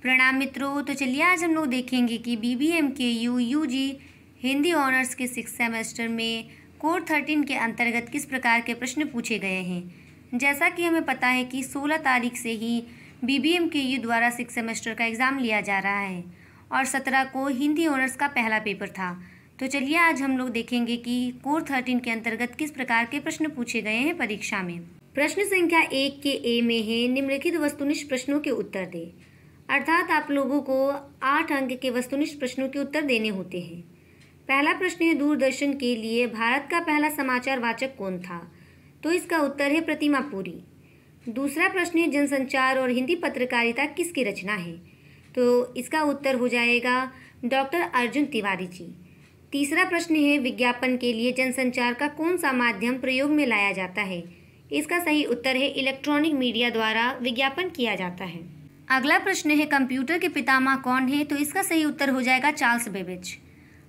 प्रणाम मित्रों। तो चलिए आज हम लोग देखेंगे कि BBMKU UG हिंदी ऑनर्स के 6 सेमेस्टर में कोर 13 के अंतर्गत किस प्रकार के प्रश्न पूछे गए हैं। जैसा कि हमें पता है कि 16 तारीख से ही BBMKU द्वारा 6 सेमेस्टर का एग्ज़ाम लिया जा रहा है और 17 को हिंदी ऑनर्स का पहला पेपर था। तो चलिए आज हम लोग देखेंगे कि कोर 13 के अंतर्गत किस प्रकार के प्रश्न पूछे गए हैं परीक्षा में। प्रश्न संख्या 1 के ए में है, निम्नलिखित वस्तुनिष्ठ प्रश्नों के उत्तर दें। अर्थात आप लोगों को 8 अंक के वस्तुनिष्ठ प्रश्नों के उत्तर देने होते हैं। पहला प्रश्न है, दूरदर्शन के लिए भारत का पहला समाचार वाचक कौन था? तो इसका उत्तर है प्रतिमा पुरी। दूसरा प्रश्न है, जनसंचार और हिंदी पत्रकारिता किसकी रचना है? तो इसका उत्तर हो जाएगा डॉक्टर अर्जुन तिवारी जी। तीसरा प्रश्न है, विज्ञापन के लिए जनसंचार का कौन सा माध्यम प्रयोग में लाया जाता है? इसका सही उत्तर है इलेक्ट्रॉनिक मीडिया द्वारा विज्ञापन किया जाता है। अगला प्रश्न है, कंप्यूटर के पितामह कौन है? तो इसका सही उत्तर हो जाएगा चार्ल्स बेबेज।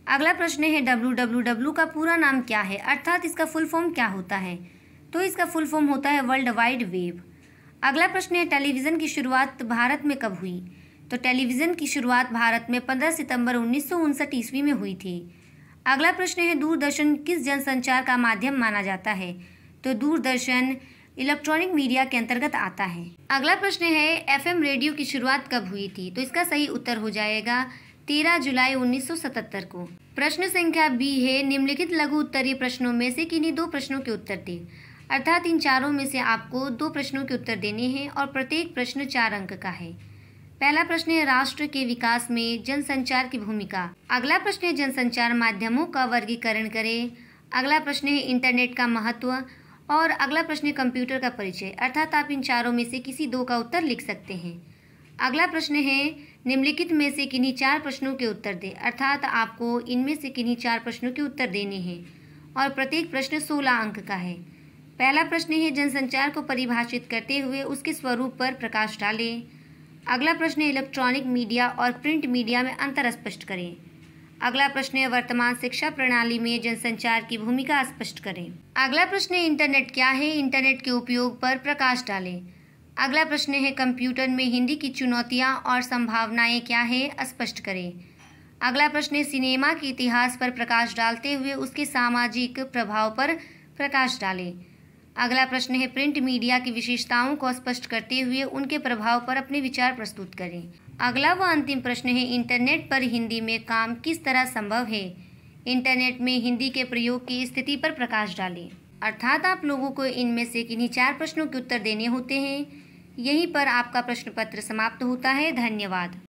अगला प्रश्न है, WWW का पूरा नाम क्या है? अर्थात इसका फुल फॉर्म क्या होता है? तो इसका फुल फॉर्म होता है वर्ल्ड वाइड वेब। अगला प्रश्न है, टेलीविज़न की शुरुआत भारत में कब हुई? तो टेलीविज़न की शुरुआत भारत में 15 सितंबर 1959 ईस्वी में हुई थी। अगला प्रश्न है, दूरदर्शन किस जनसंचार का माध्यम माना जाता है? तो दूरदर्शन इलेक्ट्रॉनिक मीडिया के अंतर्गत आता है। अगला प्रश्न है, FM रेडियो की शुरुआत कब हुई थी? तो इसका सही उत्तर हो जाएगा 13 जुलाई 1977 को। प्रश्न संख्या B है, निम्नलिखित लघु उत्तरीय प्रश्नों में से किन्हीं 2 प्रश्नों के उत्तर दें। अर्थात इन चारों में से आपको 2 प्रश्नों के उत्तर देने हैं और प्रत्येक प्रश्न 4 अंक का है। पहला प्रश्न है, राष्ट्र के विकास में जनसंचार की भूमिका। अगला प्रश्न है, जनसंचार माध्यमों का वर्गीकरण करें। अगला प्रश्न है, इंटरनेट का महत्व। और अगला प्रश्न है, कंप्यूटर का परिचय। अर्थात आप इन चारों में से किसी 2 का उत्तर लिख सकते हैं। अगला प्रश्न है, निम्नलिखित में से किन्हीं 4 प्रश्नों के उत्तर दें। अर्थात आपको इनमें से किन्हीं 4 प्रश्नों के उत्तर देने हैं और प्रत्येक प्रश्न 16 अंक का है। पहला प्रश्न है, जनसंचार को परिभाषित करते हुए उसके स्वरूप पर प्रकाश डालें। अगला प्रश्न है, इलेक्ट्रॉनिक मीडिया और प्रिंट मीडिया में अंतर स्पष्ट करें। अगला प्रश्न है, वर्तमान शिक्षा प्रणाली में जनसंचार की भूमिका स्पष्ट करें। अगला प्रश्न है, इंटरनेट क्या है? इंटरनेट के उपयोग पर प्रकाश डालें। अगला प्रश्न है, कंप्यूटर में हिंदी की चुनौतियां और संभावनाएं क्या है? स्पष्ट करें। अगला प्रश्न है, सिनेमा के इतिहास पर प्रकाश डालते हुए उसके सामाजिक प्रभाव पर प्रकाश डालें। अगला प्रश्न है, प्रिंट मीडिया की विशेषताओं को स्पष्ट करते हुए उनके प्रभाव पर अपने विचार प्रस्तुत करें। अगला व अंतिम प्रश्न है, इंटरनेट पर हिंदी में काम किस तरह संभव है? इंटरनेट में हिंदी के प्रयोग की स्थिति पर प्रकाश डालें। अर्थात आप लोगों को इनमें से किन्हीं 4 प्रश्नों के उत्तर देने होते हैं। यहीं पर आपका प्रश्न पत्र समाप्त होता है। धन्यवाद।